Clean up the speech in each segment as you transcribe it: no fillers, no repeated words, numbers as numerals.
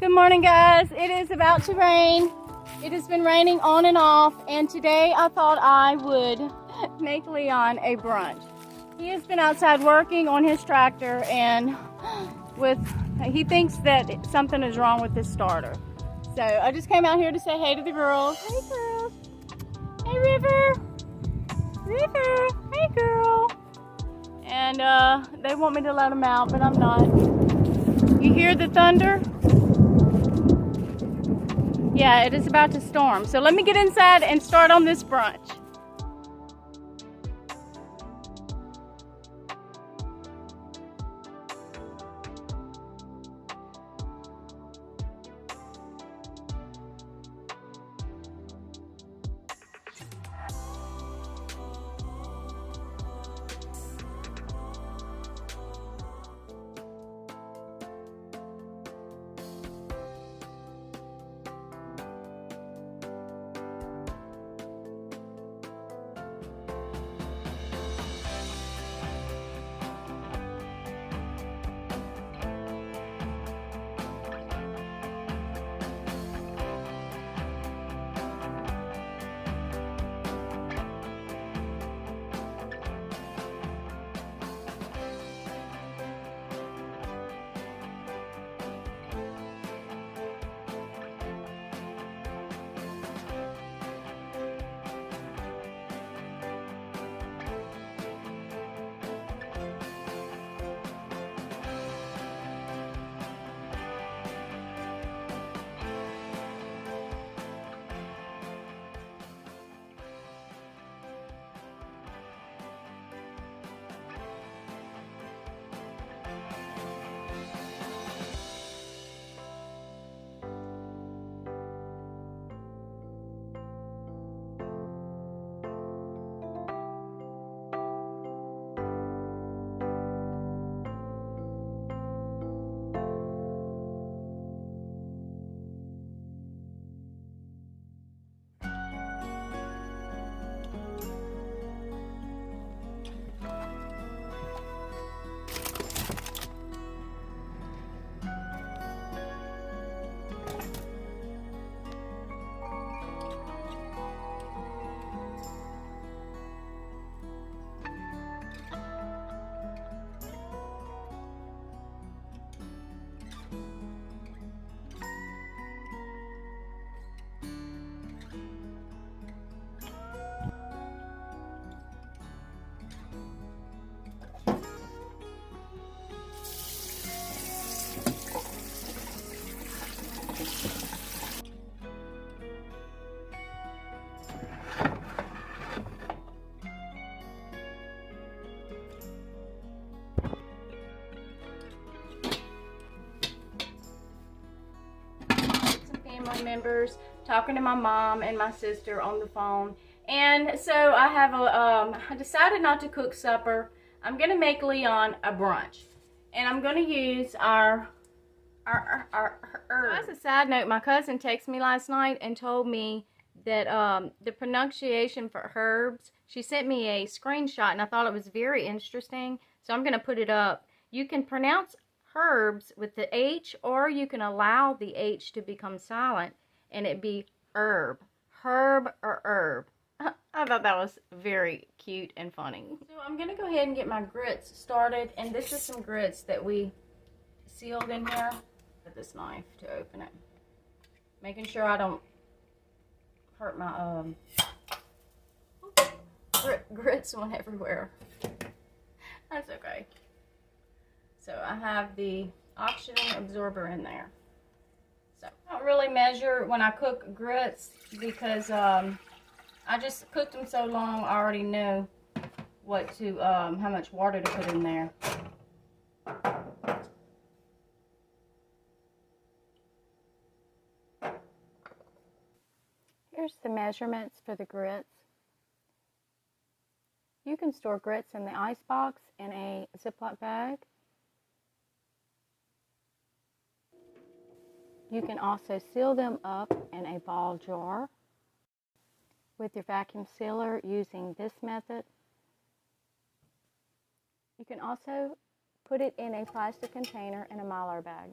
Good morning, guys. It is about to rain. It has been raining on and off, and today I thought I would make Leon a brunch. He has been outside working on his tractor, and he thinks that something is wrong with his starter. So I just came out here to say hey to the girls. Hey, girls. Hey, River. River. Hey, girl. And they want me to let them out, but I'm not. You hear the thunder? Yeah, it is about to storm. So let me get inside and start on this brunch. Members talking to my mom and my sister on the phone, and so I decided not to cook supper. I'm gonna make Leon a brunch, and I'm gonna use our herbs. As a side note, my cousin texted me last night and told me that the pronunciation for herbs, she sent me a screenshot, and I thought it was very interesting, so I'm gonna put it up. You can pronounce herbs with the H, or you can allow the H to become silent and it be herb or herb. I thought that was very cute and funny. So I'm gonna go ahead and get my grits started, and this is some grits that we sealed in here with this knife to open it, making sure I don't hurt my grits went everywhere. That's okay. So I have the oxygen absorber in there. So I don't really measure when I cook grits because I just cooked them so long. I already know what to how much water to put in there. Here's the measurements for the grits. You can store grits in the ice box in a Ziploc bag. You can also seal them up in a ball jar with your vacuum sealer using this method. You can also put it in a plastic container in a Mylar bag.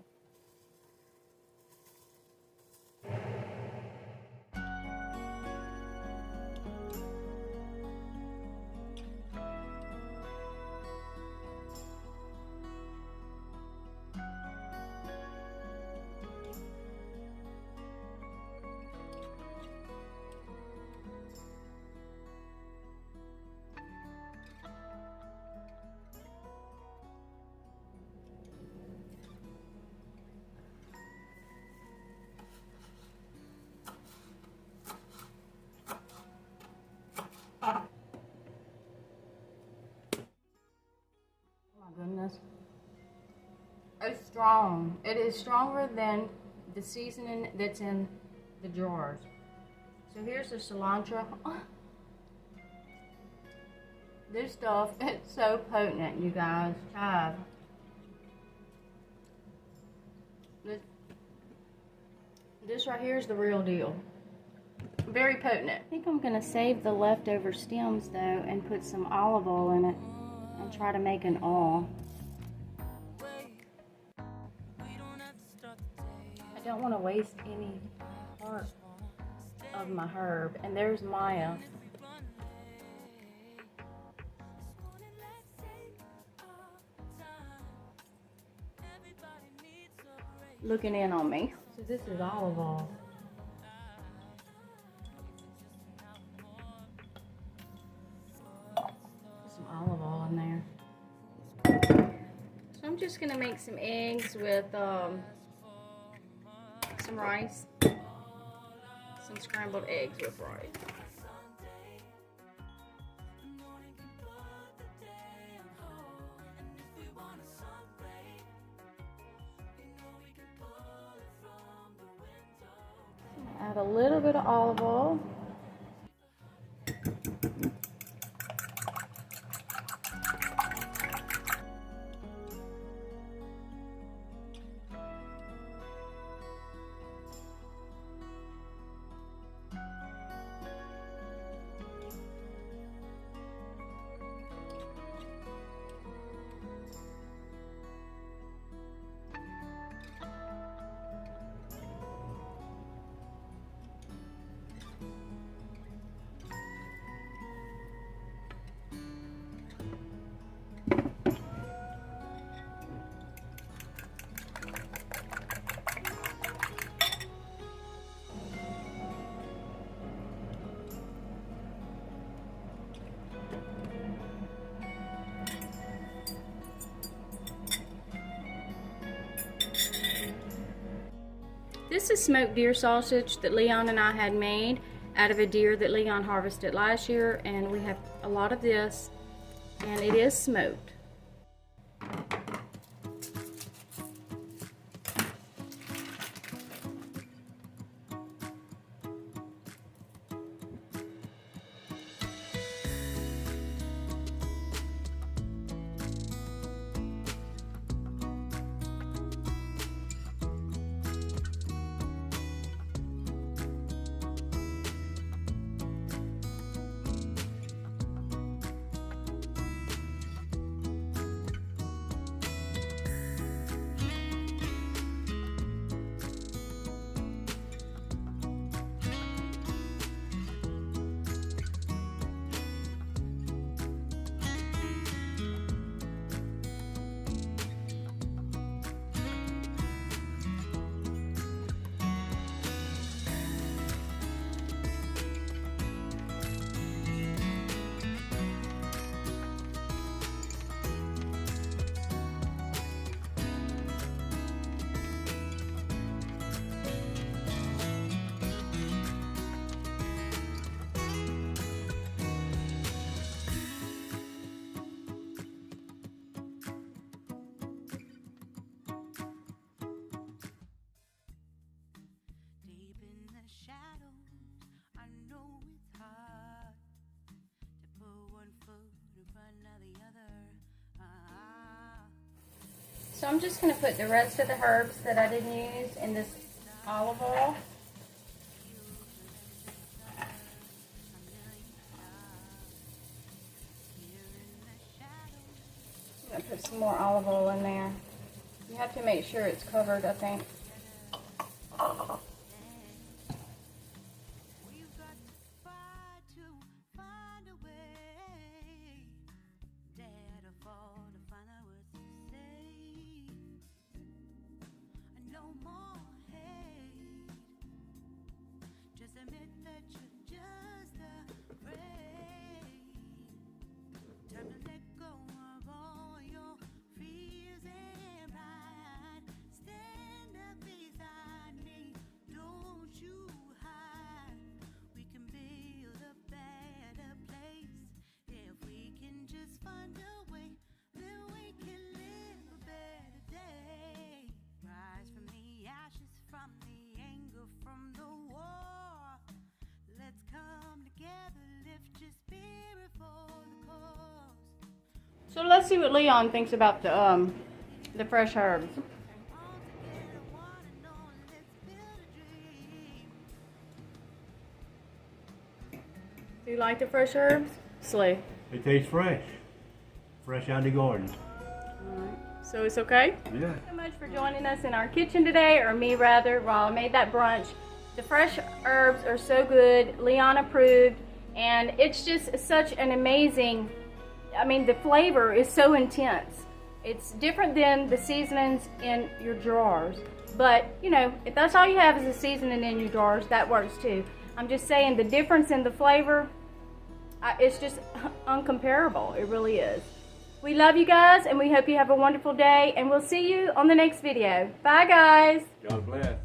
so strong. It is stronger than the seasoning that's in the jars. So here's the cilantro. This stuff, it's so potent, you guys. Chive. This right here is the real deal. Very potent. I think I'm gonna save the leftover stems though and put some olive oil in it and try to make an oil. I don't want to waste any part of my herb. And there's Maya. Looking in on me. So this is olive oil. Some olive oil in there. So I'm just gonna make some eggs with some rice. Some scrambled eggs with rice. Add a little bit of olive oil. This is smoked deer sausage that Leon and I had made out of a deer that Leon harvested last year, and we have a lot of this, and it is smoked. So I'm just going to put the rest of the herbs that I didn't use in this olive oil. I'm going to put some more olive oil in there. You have to make sure it's covered, I think. So let's see what Leon thinks about the fresh herbs. Do you like the fresh herbs? Slay. It tastes fresh. Fresh out of the garden. Alright. So it's okay? Yeah. Thank you so much for joining us in our kitchen today, or me rather, while I made that brunch. The fresh herbs are so good. Leon approved. And it's just such an amazing, I mean, the flavor is so intense. It's different than the seasonings in your jars. But, you know, if that's all you have is a seasoning in your jars, that works too. I'm just saying the difference in the flavor, it's just uncomparable. It really is. We love you guys, and we hope you have a wonderful day, and we'll see you on the next video. Bye, guys. God bless.